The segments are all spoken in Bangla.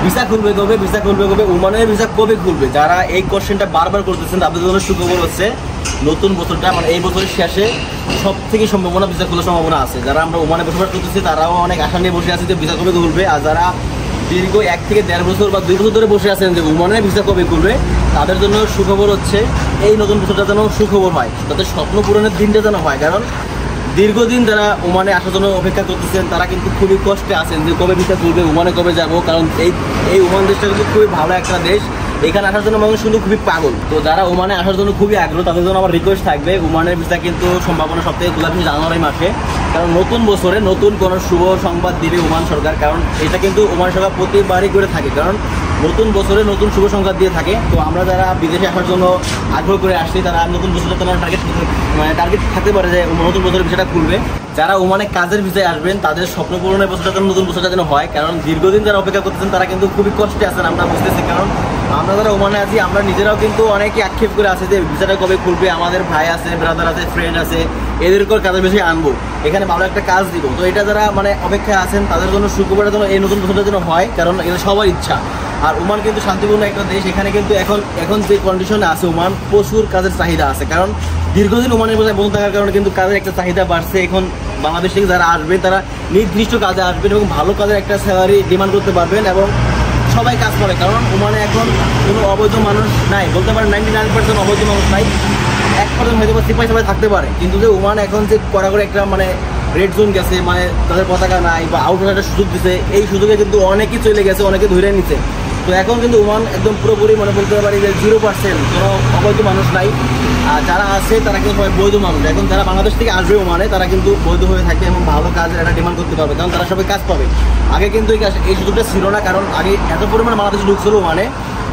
ভিসা খুলবে কবে, ভিসা খুলবে কবে, ওমানের ভিসা কবে খুলবে? যারা এই কোশ্চেনটা বারবার করতেছেন তাদের জন্য সুখবর হচ্ছে নতুন বছরটা মানে এই বছরের শেষে সব থেকে সম্ভাবনা ভিসা খোলার সম্ভাবনা আছে। যারা আমরা ওমানে বসবাস করতেছি তারাও অনেক আশা নিয়ে বসে আছে যে ভিসা কবে খুলবে। আর যারা দীর্ঘ 1 থেকে 1.5 বছর বা 2 বছর ধরে বসে আছেন যে ওমানের ভিসা কবে খুলবে, তাদের জন্য সুখবর হচ্ছে এই নতুন বছরটা যেন সুখবর হয়, তাদের স্বপ্ন পূরণের দিনটা যেন হয়। কারণ দীর্ঘদিন যারা ওমানে আসার জন্য অপেক্ষা করতেছেন তারা কিন্তু খুবই কষ্টে আছেন যে কবে ভিসা খুলবে, ওমানে কবে যাব। কারণ এই ওমান দেশটা কিন্তু খুবই ভালো একটা দেশ, এখানে আসার জন্য মানুষ কিন্তু খুবই পাগল। তো যারা ওমানে আসার জন্য খুবই আগ্রহ তাদের জন্য আমার রিকোয়েস্ট থাকবে, ওমানের ভিসা কিন্তু সম্ভাবনা সবথেকে খোলা জানুয়ারি মাসে। কারণ নতুন বছরে নতুন কোনো শুভ সংবাদ দিবে ওমান সরকার, কারণ এটা কিন্তু ওমান সরকার প্রতিবারই করে থাকে। কারণ নতুন বছরে নতুন শুভ সংবাদ দিয়ে থাকে। তো আমরা যারা বিদেশে আসার জন্য আগ্রহ করে আসছি তারা নতুন বছরের জন্য টার্গেট থাকতে পারে যে নতুন বছরের ভিসাটা খুলবে। যারা ওমানে কাজের ভিসায় আসবেন তাদের স্বপ্ন পূরণের বছরটা যেন নতুন বছরটা যেন হয়। কারণ দীর্ঘদিন যারা অপেক্ষা করতেছেন তারা কিন্তু খুবই কষ্টে আছেন, আমরা বুঝতেছি। কারণ আমরা যারা ওমানে আছি আমরা নিজেরাও কিন্তু অনেকে আক্ষেপ করে আছে যে ভিসাটা কবে খুলবে, আমাদের ভাই আছে, ব্রাদার আছে, ফ্রেন্ড আছে, এদেরকেও কাজের বিষয়ে আনবো, এখানে ভালো একটা কাজ দিব। তো এটা যারা মানে অপেক্ষায় আছেন তাদের জন্য সুখবরের জন্য এই নতুন বছরটা যেন হয়, কারণ এটা সবার ইচ্ছা। আর ওমান কিন্তু শান্তিপূর্ণ একটা দেশ, এখানে কিন্তু এখন যে কন্ডিশনে আছে ওমান প্রচুর কাজের চাহিদা আছে। কারণ দীর্ঘদিন ওমানের বোঝায় বন্ধ থাকার কারণে কিন্তু কাজের একটা চাহিদা বাড়ছে। এখন বাংলাদেশ থেকে যারা আসবেন তারা নির্দিষ্ট কাজে আসবেন এবং ভালো কাজের একটা স্যালারি ডিমান্ড করতে পারবেন এবং সবাই কাজ করে। কারণ ওমানে এখন কোনো অবৈধ মানুষ নাই, বলতে পারেন 99% অবৈধ মানুষ নাই, 1% হয়তো বা সিপাহি সবাই থাকতে পারে। কিন্তু যে ওমান এখন যে কড়া করে একটা মানে রেড জোন গেছে, মানে তাদের পতাকা নাই বা আউট একটা সুযোগ দিচ্ছে, এই সুযোগে কিন্তু অনেকেই চলে গেছে, অনেকে ধরে নিচ্ছে। তো এখন কিন্তু ওমান একদম পুরোপুরি মানে বলতে পারি যে 0% কোনো অবৈধ মানুষ নাই। আর যারা আছে তারা কিন্তু সবাই বৈধ মানুষ। এখন যারা বাংলাদেশ থেকে আসবে ওমানে তারা কিন্তু বৈধ হয়ে থাকে এবং ভালো কাজের একটা ডিমান্ড করতে পারবে, কারণ তারা সবাই কাজ পাবে। আগে কিন্তু এই সুযোগটা ছিল না, কারণ আগে এত পরিমাণে বাংলাদেশে ঢুকছিল ওমানে।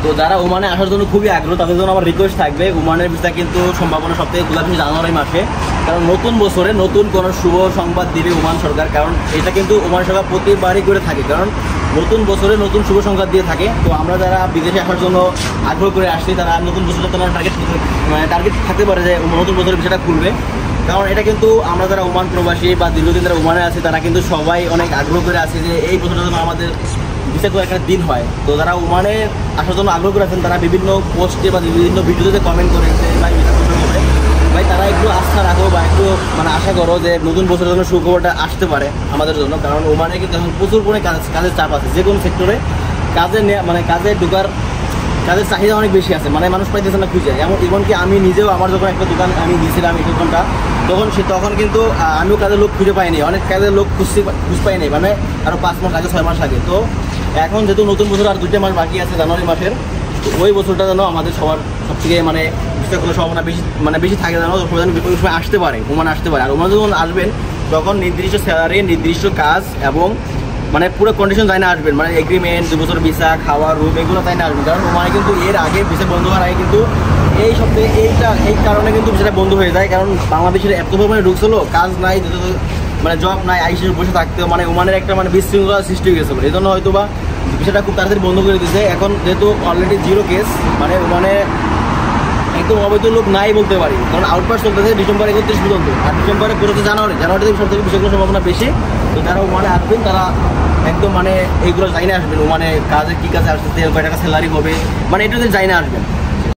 তো যারা ওমানে আসার জন্য খুবই আগ্রহ তাদের জন্য আমার রিকোয়েস্ট থাকবে, ওমানের ভিসা কিন্তু সম্ভাবনা সবথেকে খোলা জানুয়ারি মাসে। কারণ নতুন বছরে নতুন কোনো শুভ সংবাদ দিবে ওমান সরকার, কারণ এটা কিন্তু ওমান সরকার প্রতিবারই করে থাকে। কারণ নতুন বছরে নতুন শুভ সংবাদ দিয়ে থাকে। তো আমরা যারা বিদেশে আসার জন্য আগ্রহ করে আসছি তারা নতুন বছরের জন্য টার্গেট থাকতে পারে যে নতুন বছরের ভিসাটা খুলবে। কারণ এটা কিন্তু আমরা যারা ওমান প্রবাসী বা দীর্ঘদিন যারা ওমানে আছি তারা কিন্তু সবাই অনেক আগ্রহ করে আছে যে এই বছরটা যেন আমাদের ভিসা করে একটা দিন হয়। তো যারা ওমানে আসার জন্য আগ্রহ করে আছেন তারা বিভিন্ন পোস্টে বা বিভিন্ন ভিডিওতে কমেন্ট করে ভাই ভিসা কবে হবে, ভাই তারা একটু আস্থা রাখো বা একটু মানে আশা করো যে নতুন বছরের জন্য সুখবরটা আসতে পারে আমাদের জন্য। কারণ ওমানে কিন্তু এখন প্রচুর পরিমাণে কাজের চাপ আছে, যে কোনো সেক্টরে কাজে ঢোকার কাজের চাহিদা অনেক বেশি আছে, মানে মানুষ পাইতেছে না খুঁজে। এমনকি আমি নিজেও আমার যখন একটা দোকান আমি দিয়েছিলাম এই দোকানটা, তখন কিন্তু আমিও কাজের লোক খুঁজে পাইনি, অনেক কাজের লোক খুঁজ পাইনি, মানে আরও 5 মাস আগে 6 মাস আগে। তো এখন যেহেতু নতুন বছর আর 2টা মাস বাকি আছে জানুয়ারি মাসের, ওই বছরটা যেন আমাদের সবার সবথেকে মানে ভিসা খোলার সম্ভাবনা বেশি থাকে, যেন সবাই যেন বিপরীত সময় আসতে পারে, ওমান আসতে পারে। আর ওমান যখন আসবেন তখন নির্দিষ্ট স্যালারি, নির্দিষ্ট কাজ এবং মানে পুরো কন্ডিশন চাই না আসবেন, মানে এগ্রিমেন্ট, 2 বছর ভিসা, খাওয়া, রুম, এগুলো চাই না আসবেন। কারণ ওমানে কিন্তু এর আগে ভিসা বন্ধ হওয়ার আগে কিন্তু এই কারণে কিন্তু ভিসাটা বন্ধ হয়ে যায়। কারণ বাংলাদেশের এত পরিমাণে ঢুকছিল, কাজ নাই, মানে জব নাই, আইসি বসে থাকতেও মানে ওমানের একটা মানে বিশৃঙ্খলা সৃষ্টি হয়ে গেছিলো। এই জন্য হয়তো বা ভিসাটা খুব তাড়াতাড়ি বন্ধ করে দিয়েছে। এখন যেহেতু অলরেডি 0 কেস, মানে ওমানে একদম অবৈধ লোক নাই বলতে পারি। কারণ আউটপাস চলতেছে ডিসেম্বর 31 পর্যন্ত, আর ডিসেম্বরে পুরোতে জানুয়ারিতে সব থেকে বিষয়গুলো সম্ভাবনা বেশি। তো যারা ওমানে আসবেন তারা একদম মানে এইগুলো জানিয়ে আসবেন, ওমানে কাজে কী কাজে আসতে কয় টাকা স্যালারি হবে, মানে এটা জানিয়ে আসবেন।